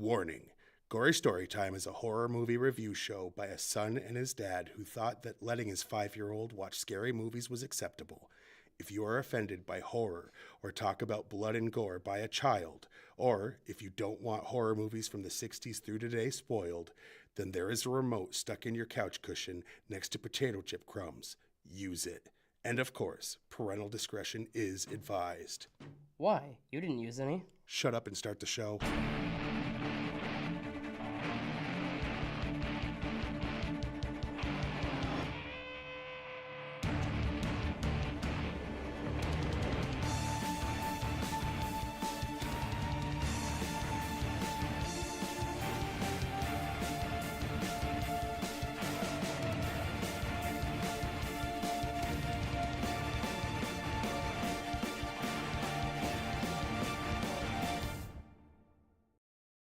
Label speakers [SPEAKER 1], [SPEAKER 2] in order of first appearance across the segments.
[SPEAKER 1] Warning. Gory Storytime is a horror movie review show by a son and his dad who thought that letting his 5-year-old watch scary movies was acceptable. If you are offended by horror or talk about blood and gore by a child, or if you don't want horror movies from the 60s through today spoiled, then there is a remote stuck in your couch cushion next to potato chip crumbs. Use it. And of course, parental discretion is advised.
[SPEAKER 2] Why? You didn't use any.
[SPEAKER 1] Shut up and start the show.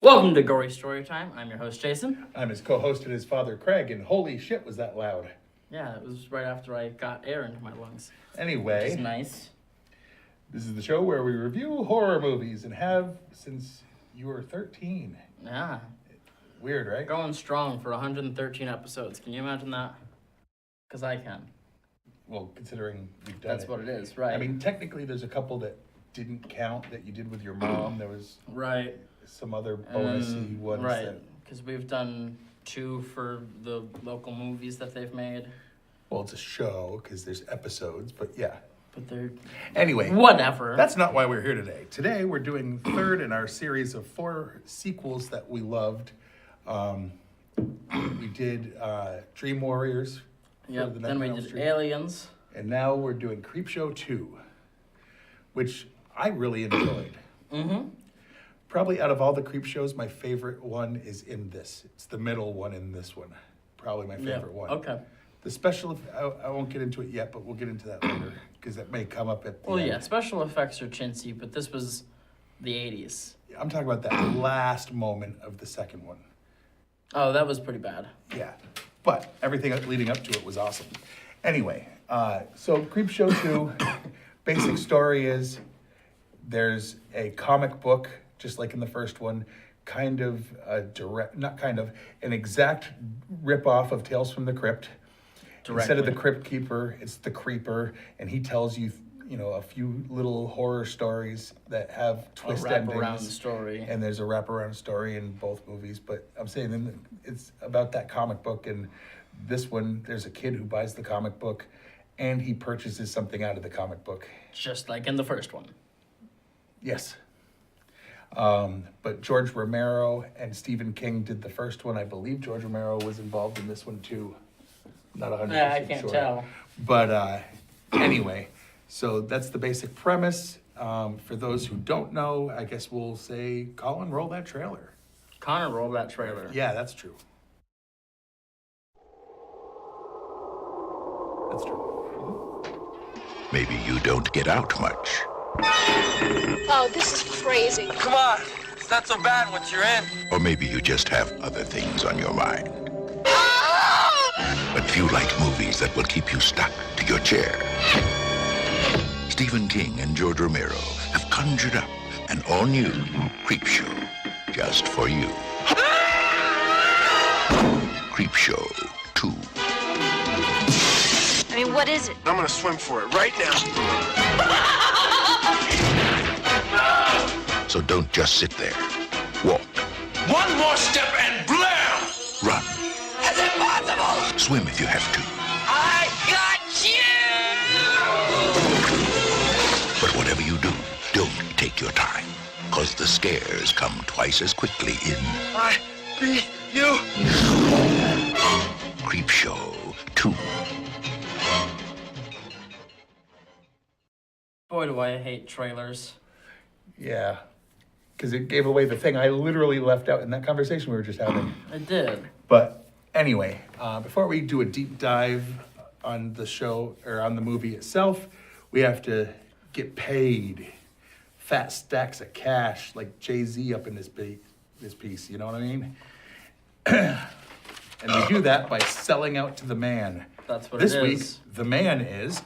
[SPEAKER 2] Welcome to Gory Storytime. I'm your host, Jason.
[SPEAKER 1] I'm his co-host and his father, Craig, and holy shit, was that loud.
[SPEAKER 2] Yeah, it was right after I got air into my lungs.
[SPEAKER 1] Anyway.
[SPEAKER 2] Which is nice.
[SPEAKER 1] This is the show where we review horror movies and have since you were 13.
[SPEAKER 2] Yeah.
[SPEAKER 1] Weird, right?
[SPEAKER 2] Going strong for 113 episodes. Can you imagine that? Because I can.
[SPEAKER 1] Well, considering we've done
[SPEAKER 2] That's what it is, right.
[SPEAKER 1] I mean, technically there's a couple that didn't count that you did with your mom. There was
[SPEAKER 2] right.
[SPEAKER 1] some other bonusy ones.
[SPEAKER 2] Right, because we've done 2 for the local movies that they've made.
[SPEAKER 1] Well, it's a show because there's episodes, but yeah.
[SPEAKER 2] But they're...
[SPEAKER 1] Anyway.
[SPEAKER 2] Whatever.
[SPEAKER 1] That's not why we're here today. Today we're doing third in our series of 4 sequels that we loved. We did Dream Warriors.
[SPEAKER 2] Yep, then we did Aliens.
[SPEAKER 1] And now we're doing Creepshow 2, which I really enjoyed.
[SPEAKER 2] Mm-hmm.
[SPEAKER 1] Probably out of all the Creepshows, my favorite one is in this. It's the middle one in this one. Probably my favorite one.
[SPEAKER 2] Okay.
[SPEAKER 1] The special, I won't get into it yet, but we'll get into that later because that may come up at the end.
[SPEAKER 2] Yeah, special effects are chintzy, but this was the 80s.
[SPEAKER 1] I'm talking about that last moment of the second one.
[SPEAKER 2] Oh, that was pretty bad.
[SPEAKER 1] Yeah, but everything leading up to it was awesome. Anyway, so Creepshow 2, basic story is there's a comic book, just like in the first one, kind of a an exact rip-off of Tales from the Crypt.
[SPEAKER 2] Directly.
[SPEAKER 1] Instead of the Crypt Keeper, it's the Creeper, and he tells you, a few little horror stories that have twist endings.
[SPEAKER 2] A wraparound story.
[SPEAKER 1] And there's a wraparound story in both movies, but I'm saying it's about that comic book, and this one, there's a kid who buys the comic book, and he purchases something out of the comic book.
[SPEAKER 2] Just like in the first one.
[SPEAKER 1] Yes. But George Romero and Stephen King did the first one. I believe George Romero was involved in this one too. Not 100%
[SPEAKER 2] Yeah, I can't tell.
[SPEAKER 1] But anyway, so that's the basic premise. For those who don't know, I guess we'll say, Colin, roll that trailer.
[SPEAKER 2] Connor, roll that trailer.
[SPEAKER 1] Yeah, that's true. That's true.
[SPEAKER 3] Maybe you don't get out much.
[SPEAKER 4] Oh, this is crazy.
[SPEAKER 5] Come on, it's not so bad once you're in.
[SPEAKER 3] Or maybe you just have other things on your mind. But few like movies that will keep you stuck to your chair. Stephen King and George Romero have conjured up an all-new Creepshow just for you. Creepshow 2.
[SPEAKER 4] I mean, what is it?
[SPEAKER 5] I'm gonna swim for it right now.
[SPEAKER 3] So don't just sit there. Walk.
[SPEAKER 5] One more step and blam!
[SPEAKER 3] Run.
[SPEAKER 5] It's impossible!
[SPEAKER 3] Swim if you have to.
[SPEAKER 5] I got you!
[SPEAKER 3] But whatever you do, don't take your time. Cause the scares come twice as quickly in
[SPEAKER 5] I beat you!
[SPEAKER 3] Creepshow 2.
[SPEAKER 2] Boy, do I hate trailers.
[SPEAKER 1] Yeah, because it gave away the thing I literally left out in that conversation we were just having.
[SPEAKER 2] It did.
[SPEAKER 1] But anyway, before we do a deep dive on the show or on the movie itself, we have to get paid fat stacks of cash like Jay-Z up in this piece, you know what I mean? And we do that by selling out to the man.
[SPEAKER 2] That's what
[SPEAKER 1] this
[SPEAKER 2] it
[SPEAKER 1] week,
[SPEAKER 2] is.
[SPEAKER 1] the man is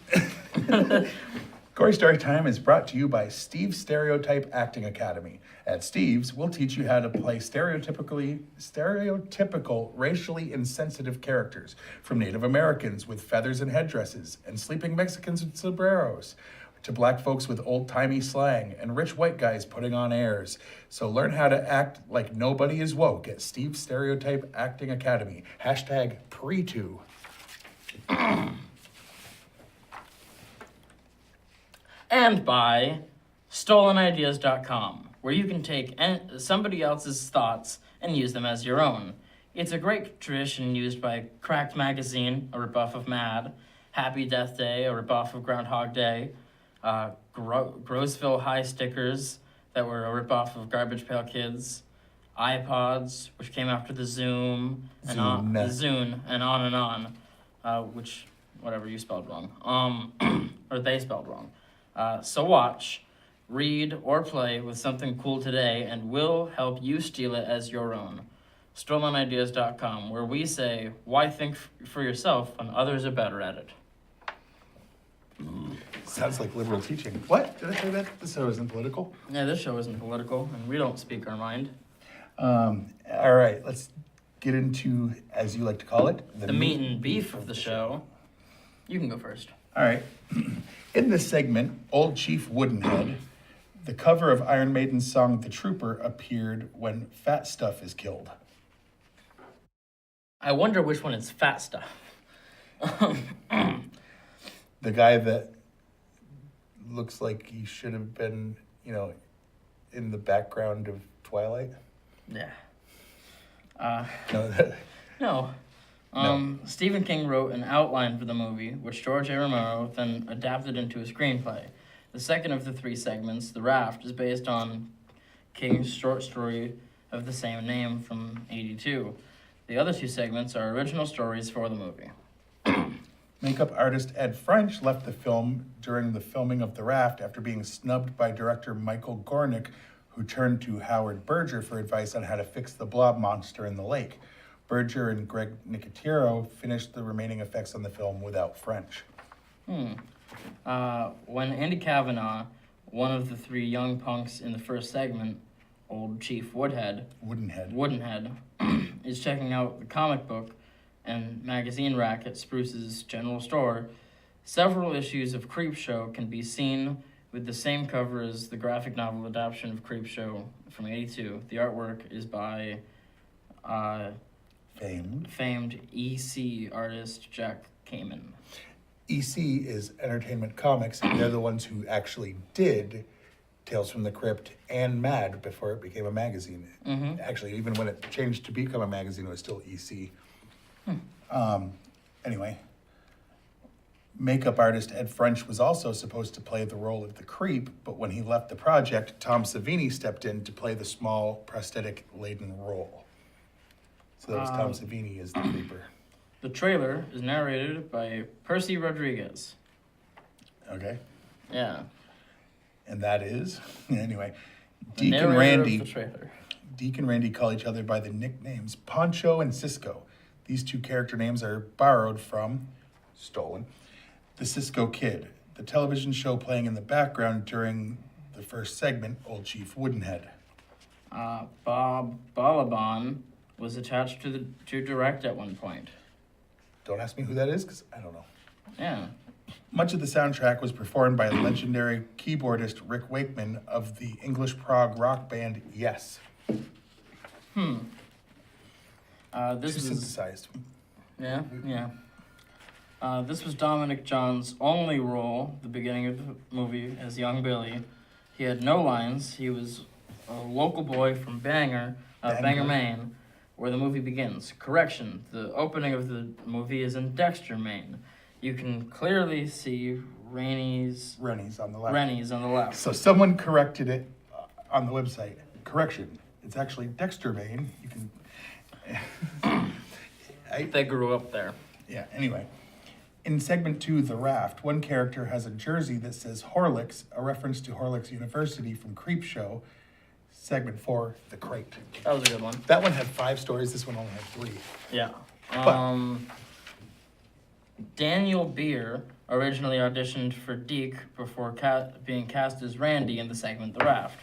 [SPEAKER 6] Gory Storytime is brought to you by Steve's Stereotype Acting Academy. At Steve's, we'll teach you how to play stereotypical, racially insensitive characters, from Native Americans with feathers and headdresses, and sleeping Mexicans with sombreros, to black folks with old-timey slang, and rich white guys putting on airs. So learn how to act like nobody is woke at Steve's Stereotype Acting Academy. Hashtag #Pre2.
[SPEAKER 2] And by StolenIdeas.com, where you can take somebody else's thoughts and use them as your own. It's a great tradition used by Cracked Magazine, a ripoff of Mad, Happy Death Day, a ripoff of Groundhog Day, Grossville High stickers that were a ripoff of Garbage Pail Kids, iPods, which came after the Zoom, and on the Zune, and on, which, whatever, you spelled wrong, or they spelled wrong. So watch, read, or play with something cool today, and we'll help you steal it as your own. StolenIdeas.com, where we say, why think for yourself when others are better at it?
[SPEAKER 6] Sounds like liberal teaching. What? Did I say that? This show isn't political?
[SPEAKER 2] Yeah, this show isn't political, and we don't speak our mind.
[SPEAKER 6] All right, let's get into, as you like to call it,
[SPEAKER 2] The meat and beef of the show. You can go first.
[SPEAKER 6] All right. In this segment, Old Chief Woodenhead, the cover of Iron Maiden's song The Trooper appeared when Fat Stuff is killed.
[SPEAKER 2] I wonder which one is Fat Stuff.
[SPEAKER 6] The guy that looks like he should have been, in the background of Twilight.
[SPEAKER 2] Yeah.
[SPEAKER 6] No,
[SPEAKER 2] No. Stephen King wrote an outline for the movie, which George A. Romero then adapted into a screenplay. The second of the three segments, The Raft, is based on King's short story of the same name from '82. The other two segments are original stories for the movie.
[SPEAKER 6] Makeup artist Ed French left the film during the filming of The Raft after being snubbed by director Michael Gornick, who turned to Howard Berger for advice on how to fix the blob monster in the lake. Berger and Greg Nicotero finished the remaining effects on the film without French.
[SPEAKER 2] When Andy Kavanagh, one of the three young punks in the first segment, Old Chief Woodenhead, is checking out the comic book and magazine rack at Spruce's general store, several issues of Creepshow can be seen with the same cover as the graphic novel adaptation of Creepshow from '82. The artwork is by famed EC artist Jack Kamen.
[SPEAKER 6] EC is Entertainment Comics. They're the ones who actually did Tales from the Crypt and Mad before it became a magazine. Mm-hmm. Actually, even when it changed to become a magazine, it was still EC. Anyway, makeup artist Ed French was also supposed to play the role of the creep, but when he left the project, Tom Savini stepped in to play the small prosthetic-laden role. So that was Tom Savini as the creeper.
[SPEAKER 2] The trailer is narrated by Percy Rodriguez.
[SPEAKER 6] Okay.
[SPEAKER 2] Yeah.
[SPEAKER 6] And that is, anyway,
[SPEAKER 2] The
[SPEAKER 6] Deke and
[SPEAKER 2] narrator
[SPEAKER 6] Randy call each other by the nicknames Poncho and Cisco. These two character names are borrowed from, stolen, the Cisco Kid, the television show playing in the background during the first segment, Old Chief Woodenhead.
[SPEAKER 2] Bob Balaban was attached to direct at one point.
[SPEAKER 6] Don't ask me who that is, because I don't know.
[SPEAKER 2] Yeah.
[SPEAKER 6] Much of the soundtrack was performed by legendary keyboardist Rick Wakeman of the English prog rock band Yes.
[SPEAKER 2] This was
[SPEAKER 6] synthesized.
[SPEAKER 2] Yeah. This was Dominic John's only role at the beginning of the movie as young Billy. He had no lines. He was a local boy from Bangor, Maine, where the movie begins. Correction, the opening of the movie is in Dexter, Maine. You can clearly see Rennie's
[SPEAKER 6] on the left.
[SPEAKER 2] Rennie's on the left.
[SPEAKER 6] So someone corrected it on the website. Correction, it's actually Dexter, Maine. You can...
[SPEAKER 2] They grew up there.
[SPEAKER 6] Yeah, anyway. In segment 2, The Raft, one character has a jersey that says Horlicks, a reference to Horlicks University from Creepshow. Segment 4, The Crate.
[SPEAKER 2] That was a good one.
[SPEAKER 6] That one had 5 stories, this one only had 3.
[SPEAKER 2] Yeah. Daniel Beer originally auditioned for Deke before being cast as Randy in the segment The Raft.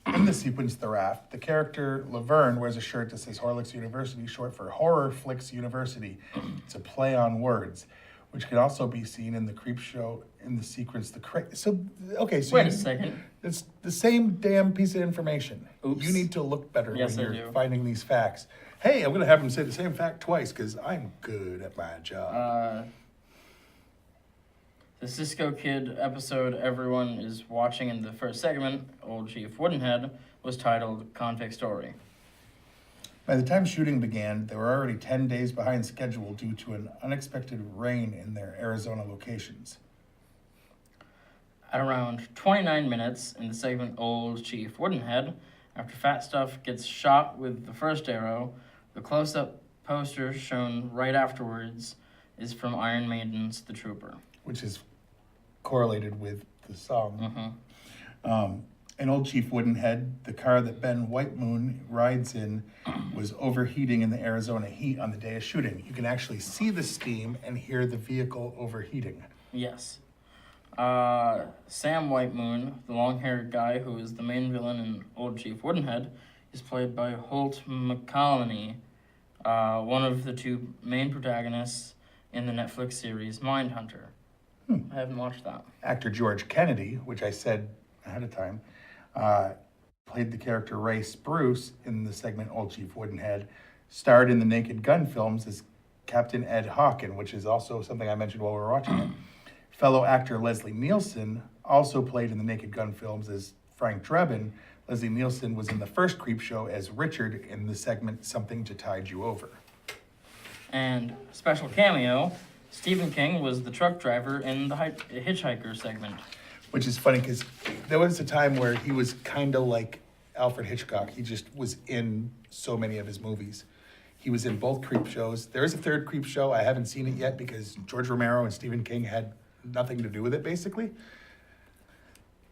[SPEAKER 6] In the sequence The Raft, the character Laverne wears a shirt that says Horlicks University, short for Horror Flicks University. It's a play on words, which can also be seen in the Creepshow in the sequence So
[SPEAKER 2] Wait a second.
[SPEAKER 6] It's the same damn piece of information.
[SPEAKER 2] Oops.
[SPEAKER 6] You need to look better
[SPEAKER 2] Yes, I
[SPEAKER 6] when you're
[SPEAKER 2] do.
[SPEAKER 6] finding these facts. Hey, I'm going to have him say the same fact twice because I'm good at my job.
[SPEAKER 2] The Cisco Kid episode everyone is watching in the first segment, Old Chief Woodenhead, was titled Convict Story.
[SPEAKER 6] By the time shooting began, they were already 10 days behind schedule due to an unexpected rain in their Arizona locations.
[SPEAKER 2] At around 29 minutes in the segment Old Chief Woodenhead, after Fat Stuff gets shot with the first arrow, the close-up poster shown right afterwards is from Iron Maiden's The Trooper.
[SPEAKER 6] Which is correlated with the song.
[SPEAKER 2] Mm-hmm.
[SPEAKER 6] In Old Chief Woodenhead, the car that Ben Whitemoon rides in was overheating in the Arizona heat on the day of shooting. You can actually see the steam and hear the vehicle overheating.
[SPEAKER 2] Yes. Sam Whitemoon, the long-haired guy who is the main villain in Old Chief Woodenhead, is played by Holt McCallany, one of the two main protagonists in the Netflix series Mindhunter. I haven't watched that.
[SPEAKER 6] Actor George Kennedy, which I said ahead of time, played the character Ray Spruce in the segment Old Chief Woodenhead, starred in the Naked Gun films as Captain Ed Hawken, which is also something I mentioned while we were watching it. Fellow actor Leslie Nielsen also played in the Naked Gun films as Frank Drebin. Leslie Nielsen was in the first Creepshow as Richard in the segment Something to Tide You Over.
[SPEAKER 2] And special cameo, Stephen King was the truck driver in the Hitchhiker segment.
[SPEAKER 6] Which is funny because there was a time where he was kind of like Alfred Hitchcock. He just was in so many of his movies. He was in both Creepshows. There is a third Creepshow. I haven't seen it yet because George Romero and Stephen King had nothing to do with it, basically.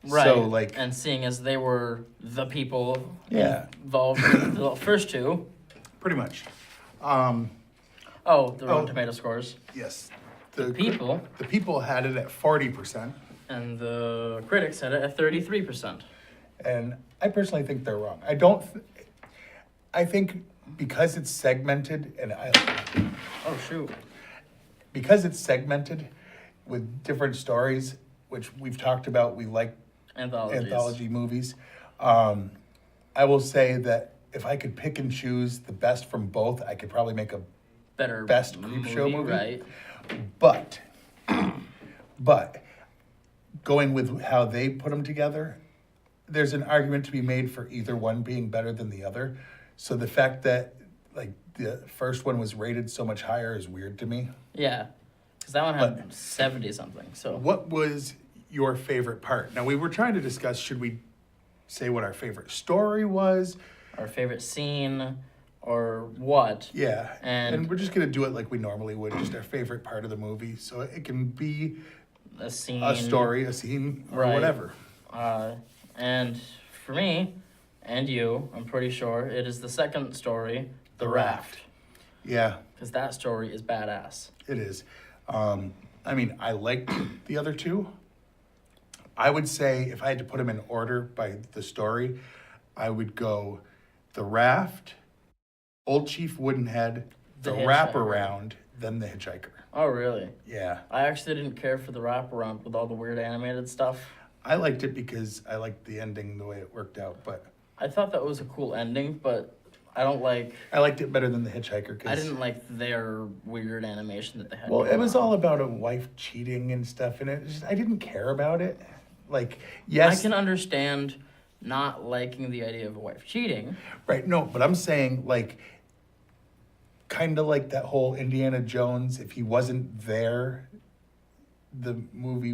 [SPEAKER 2] Right.
[SPEAKER 6] So,
[SPEAKER 2] and seeing as they were the people
[SPEAKER 6] Yeah.
[SPEAKER 2] involved in the first two.
[SPEAKER 6] Pretty much.
[SPEAKER 2] The Rotten Tomato scores.
[SPEAKER 6] Yes.
[SPEAKER 2] The people.
[SPEAKER 6] The people had it at 40%.
[SPEAKER 2] And the critics had it at 33%.
[SPEAKER 6] And I personally think they're wrong. I think because it's segmented,
[SPEAKER 2] Oh, shoot.
[SPEAKER 6] because it's segmented with different stories, which we've talked about, we like anthology movies. I will say that if I could pick and choose the best from both, I could probably make a
[SPEAKER 2] Better
[SPEAKER 6] best Creepshow movie.
[SPEAKER 2] Right.
[SPEAKER 6] But going with how they put them together, there's an argument to be made for either one being better than the other. So the fact that like the first one was rated so much higher is weird to me.
[SPEAKER 2] Yeah. Because that one had 70 something. So
[SPEAKER 6] What was your favorite part? Now we were trying to discuss, should we say what our favorite story was?
[SPEAKER 2] our favorite scene or what?
[SPEAKER 6] Yeah.
[SPEAKER 2] And
[SPEAKER 6] we're just going to do it like we normally would, just our favorite part of the movie. So it can be
[SPEAKER 2] A scene.
[SPEAKER 6] a story, a scene, or
[SPEAKER 2] Right.
[SPEAKER 6] whatever.
[SPEAKER 2] And for me and you, I'm pretty sure it is the second story, The Raft.
[SPEAKER 6] Yeah,
[SPEAKER 2] Because that story is badass.
[SPEAKER 6] it is. I mean, I liked the other two. I would say if I had to put them in order by the story, I would go The Raft, Old Chief Woodenhead,
[SPEAKER 2] The
[SPEAKER 6] The
[SPEAKER 2] Hitchhiker.
[SPEAKER 6] Wraparound, then The Hitchhiker.
[SPEAKER 2] Oh, really?
[SPEAKER 6] Yeah.
[SPEAKER 2] I actually didn't care for the wraparound with all the weird animated stuff.
[SPEAKER 6] I liked it because I liked the ending, the way it worked out, but
[SPEAKER 2] I thought that was a cool ending, but I don't like.
[SPEAKER 6] I liked it better than The Hitchhiker.
[SPEAKER 2] I didn't like their weird animation that they had.
[SPEAKER 6] Well, it
[SPEAKER 2] going
[SPEAKER 6] was
[SPEAKER 2] on.
[SPEAKER 6] all about a wife cheating and stuff, and I didn't care about it. Like, yes.
[SPEAKER 2] I can understand not liking the idea of a wife cheating.
[SPEAKER 6] Right, no, but I'm saying, like, kind of like that whole Indiana Jones, if he wasn't there, the movie,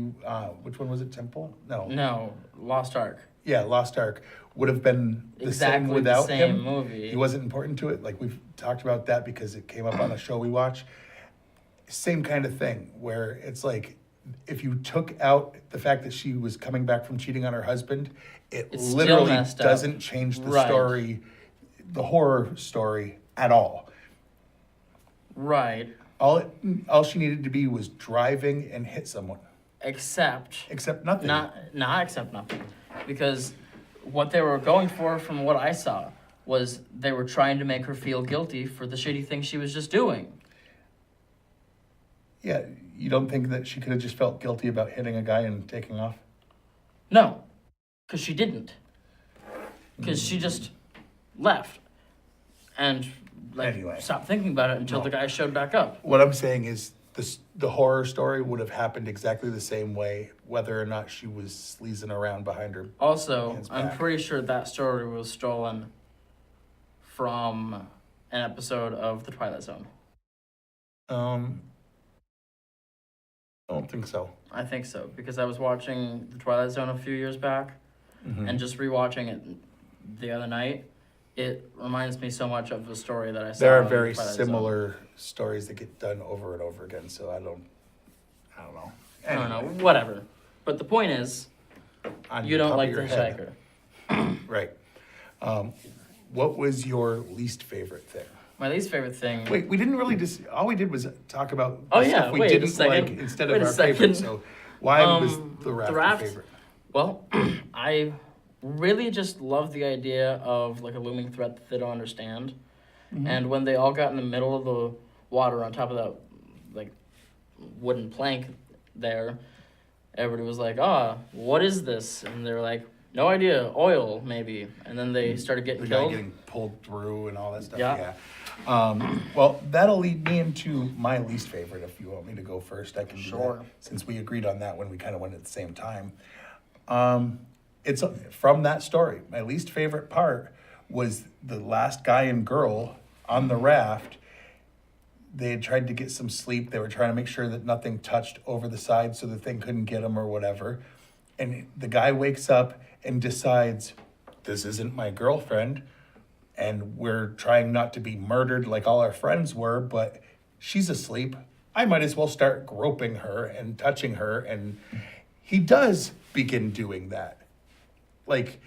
[SPEAKER 6] which one was it, Temple? No.
[SPEAKER 2] No, Lost Ark.
[SPEAKER 6] Yeah, Lost Ark would have been the
[SPEAKER 2] Exactly
[SPEAKER 6] same
[SPEAKER 2] the
[SPEAKER 6] without
[SPEAKER 2] same
[SPEAKER 6] him.
[SPEAKER 2] movie.
[SPEAKER 6] He wasn't important to it. Like, we've talked about that because it came up on a show we watch. Same kind of thing, where it's like, if you took out the fact that she was coming back from cheating on her husband, it
[SPEAKER 2] It's still
[SPEAKER 6] literally
[SPEAKER 2] messed up.
[SPEAKER 6] doesn't change the
[SPEAKER 2] Right.
[SPEAKER 6] story, the horror story at all.
[SPEAKER 2] Right.
[SPEAKER 6] All she needed to be was driving and hit someone.
[SPEAKER 2] Except
[SPEAKER 6] Nothing.
[SPEAKER 2] not except nothing, because what they were going for, from what I saw, was they were trying to make her feel guilty for the shitty thing she was just doing.
[SPEAKER 6] Yeah, you don't think that she could have just felt guilty about hitting a guy and taking off?
[SPEAKER 2] No, because she didn't. Because she just left and
[SPEAKER 6] Anyway.
[SPEAKER 2] stopped thinking about it until the guy showed back up.
[SPEAKER 6] What I'm saying is the horror story would have happened exactly the same way, whether or not she was sleazing around behind her.
[SPEAKER 2] Also,
[SPEAKER 6] man's
[SPEAKER 2] I'm
[SPEAKER 6] back.
[SPEAKER 2] pretty sure that story was stolen from an episode of The Twilight Zone.
[SPEAKER 6] I don't think so.
[SPEAKER 2] I think so, because I was watching The Twilight Zone a few years back, and just rewatching it the other night, it reminds me so much of the story that I saw.
[SPEAKER 6] There are
[SPEAKER 2] in
[SPEAKER 6] very
[SPEAKER 2] Twilight Zone.
[SPEAKER 6] similar stories that get done over and over again, so I don't know.
[SPEAKER 2] I don't know,
[SPEAKER 6] Anyway,
[SPEAKER 2] whatever. But the point is,
[SPEAKER 6] on
[SPEAKER 2] you
[SPEAKER 6] top
[SPEAKER 2] don't
[SPEAKER 6] of
[SPEAKER 2] like
[SPEAKER 6] your
[SPEAKER 2] the
[SPEAKER 6] head.
[SPEAKER 2] hitchhiker.
[SPEAKER 6] Right. What was your least favorite thing?
[SPEAKER 2] My least favorite thing.
[SPEAKER 6] Wait, we didn't really all we did was talk about
[SPEAKER 2] Oh,
[SPEAKER 6] the
[SPEAKER 2] yeah,
[SPEAKER 6] stuff we
[SPEAKER 2] wait a
[SPEAKER 6] didn't
[SPEAKER 2] second.
[SPEAKER 6] like instead
[SPEAKER 2] Wait
[SPEAKER 6] of
[SPEAKER 2] a
[SPEAKER 6] our favorite.
[SPEAKER 2] second.
[SPEAKER 6] So why was the raft,
[SPEAKER 2] raft?
[SPEAKER 6] your favorite?
[SPEAKER 2] Well, I really just love the idea of like a looming threat that they don't understand. And when they all got in the middle of the water on top of that like wooden plank there, everybody was like, what is this? And they were like, no idea, oil maybe. And then they started getting
[SPEAKER 6] The
[SPEAKER 2] killed.
[SPEAKER 6] guy getting pulled through and all that stuff.
[SPEAKER 2] Yeah.
[SPEAKER 6] Well, that'll lead me into my least favorite. If you want me to go first, I can do
[SPEAKER 2] Sure.
[SPEAKER 6] that. Since we agreed on that when we kind of went at the same time. It's from that story. My least favorite part was the last guy and girl on the raft. They had tried to get some sleep. They were trying to make sure that nothing touched over the side so the thing couldn't get them or whatever. And the guy wakes up and decides, this isn't my girlfriend, and we're trying not to be murdered like all our friends were, but she's asleep. I might as well start groping her and touching her. And he does begin doing that. Like,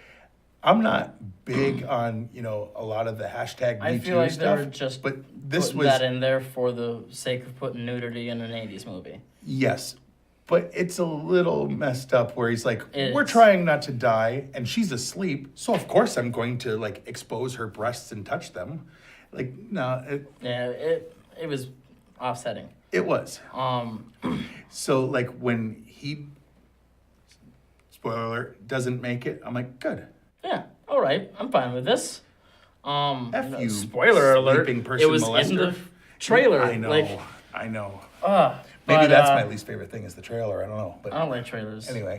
[SPEAKER 6] I'm not big on, a lot of the hashtag
[SPEAKER 2] I
[SPEAKER 6] Me
[SPEAKER 2] feel
[SPEAKER 6] Too
[SPEAKER 2] like
[SPEAKER 6] stuff,
[SPEAKER 2] they were just
[SPEAKER 6] but this
[SPEAKER 2] putting
[SPEAKER 6] was,
[SPEAKER 2] that in there for the sake of putting nudity in an 80s movie.
[SPEAKER 6] yes, but it's a little messed up where he's like,
[SPEAKER 2] It
[SPEAKER 6] we're
[SPEAKER 2] is.
[SPEAKER 6] trying not to die, and she's asleep, so of course I'm going to, expose her breasts and touch them. Like, no,
[SPEAKER 2] Yeah, it was offsetting.
[SPEAKER 6] it was. So, when he, spoiler alert, doesn't make it, I'm like, good.
[SPEAKER 2] Yeah, all right, I'm fine with this.
[SPEAKER 6] F you,
[SPEAKER 2] spoiler alert,
[SPEAKER 6] sleeping
[SPEAKER 2] it
[SPEAKER 6] person
[SPEAKER 2] was in
[SPEAKER 6] molester.
[SPEAKER 2] the trailer.
[SPEAKER 6] I know,
[SPEAKER 2] Like,
[SPEAKER 6] I know.
[SPEAKER 2] but,
[SPEAKER 6] Maybe that's my least favorite thing is the trailer. I don't know. But
[SPEAKER 2] I don't like trailers.
[SPEAKER 6] Anyway.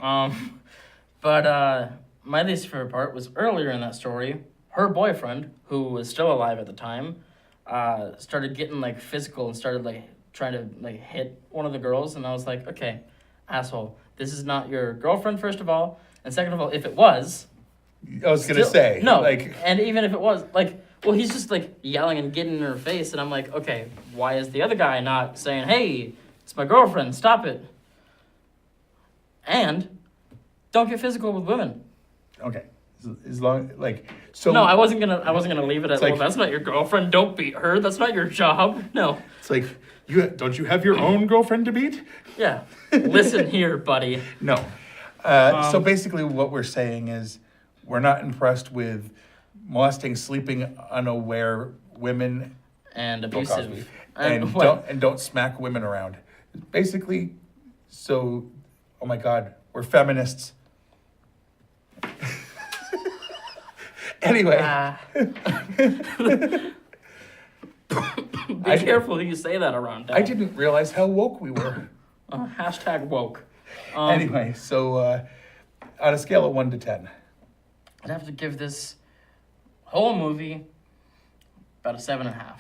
[SPEAKER 2] But my least favorite part was earlier in that story. Her boyfriend, who was still alive at the time, started getting physical and started trying to hit one of the girls, and I was like, okay, asshole, this is not your girlfriend, first of all, and second of all, if it was,
[SPEAKER 6] I was gonna say
[SPEAKER 2] no, and even if it was well, he's just yelling and getting in her face, and I'm like, okay, why is the other guy not saying, hey, it's my girlfriend, stop it? And don't get physical with women.
[SPEAKER 6] Okay, as long so.
[SPEAKER 2] No, I wasn't gonna leave it at,
[SPEAKER 6] like-
[SPEAKER 2] well, that's not your girlfriend, don't beat her, that's not your job. No.
[SPEAKER 6] It's like don't you have your own girlfriend to beat?
[SPEAKER 2] Yeah. Listen here, buddy.
[SPEAKER 6] No. So basically, what we're saying is we're not impressed with molesting sleeping unaware women.
[SPEAKER 2] And
[SPEAKER 6] Bill Cosby,
[SPEAKER 2] abusive.
[SPEAKER 6] and
[SPEAKER 2] what?
[SPEAKER 6] don't smack women around. Basically, so oh my God, we're feminists. Anyway,
[SPEAKER 2] Be careful who you say that around. Dad.
[SPEAKER 6] I didn't realize how woke we were.
[SPEAKER 2] Hashtag woke.
[SPEAKER 6] Anyway, so on a scale of 1 to 10,
[SPEAKER 2] I'd have to give this whole movie about a 7.5.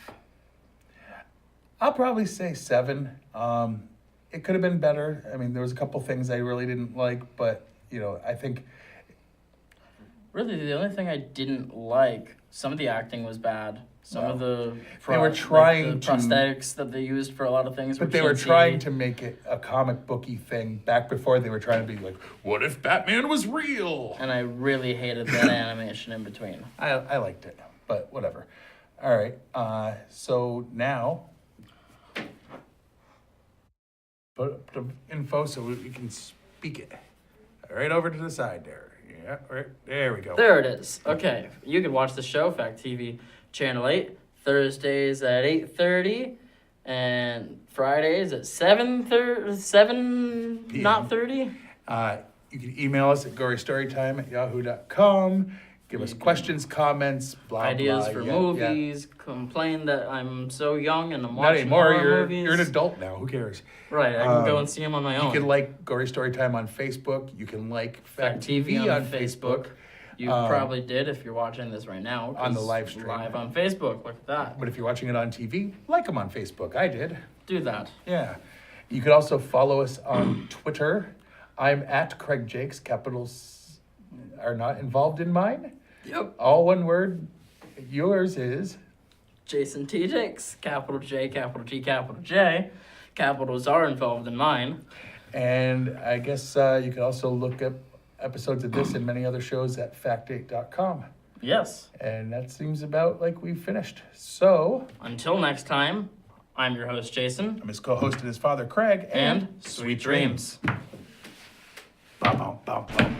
[SPEAKER 6] I'll probably say 7. It could have been better. I mean, there was a couple things I really didn't like, but I think
[SPEAKER 2] Really, the only thing I didn't like, some of the acting was bad. Some of the
[SPEAKER 6] They were trying
[SPEAKER 2] the
[SPEAKER 6] to-
[SPEAKER 2] prosthetics that they used for a lot of things.
[SPEAKER 6] but they were trying to make it a comic booky thing back before they were trying to be like, what if Batman was real?
[SPEAKER 2] And I really hated that animation in between.
[SPEAKER 6] I liked it, but whatever. All right. So now the info so we can speak it. Right over to the side there. Yeah, right there we go.
[SPEAKER 2] There it is. Okay, you can watch the show, Fact TV, Channel 8, Thursdays at 8:30, and Fridays at 7,
[SPEAKER 6] PM.
[SPEAKER 2] not 30.
[SPEAKER 6] You can email us at gorystorytime@yahoo.com. Give us questions, comments, blah,
[SPEAKER 2] Ideas
[SPEAKER 6] blah.
[SPEAKER 2] for
[SPEAKER 6] yeah,
[SPEAKER 2] movies, complain that I'm so young and I'm
[SPEAKER 6] Not
[SPEAKER 2] watching
[SPEAKER 6] anymore.
[SPEAKER 2] horror movies.
[SPEAKER 6] You're an adult now. Who cares?
[SPEAKER 2] Right, I can go and see them on my own.
[SPEAKER 6] You can like Gory Storytime on Facebook. You can like
[SPEAKER 2] Fact TV on Facebook. You probably did if you're watching this right now.
[SPEAKER 6] On the
[SPEAKER 2] 'cause
[SPEAKER 6] live stream.
[SPEAKER 2] Live on Facebook. Look at that.
[SPEAKER 6] But if you're watching it on TV, like them on Facebook. I did.
[SPEAKER 2] Do that.
[SPEAKER 6] Yeah. You can also follow us on Twitter. I'm at Craig Jakes. Capitals are not involved in mine.
[SPEAKER 2] Yep.
[SPEAKER 6] All one word. Yours is.
[SPEAKER 2] Jason T. Jakes. Capital J, capital T, capital J. Capitals are involved in mine.
[SPEAKER 6] And I guess you can also look up episodes of this and many other shows at fact8.com.
[SPEAKER 2] Yes.
[SPEAKER 6] And that seems about like we've finished. So,
[SPEAKER 2] Until next time, I'm your host, Jason.
[SPEAKER 6] I'm his co-host and his father, Craig.
[SPEAKER 2] And sweet dreams.
[SPEAKER 6] Bum, bum, bum, bum.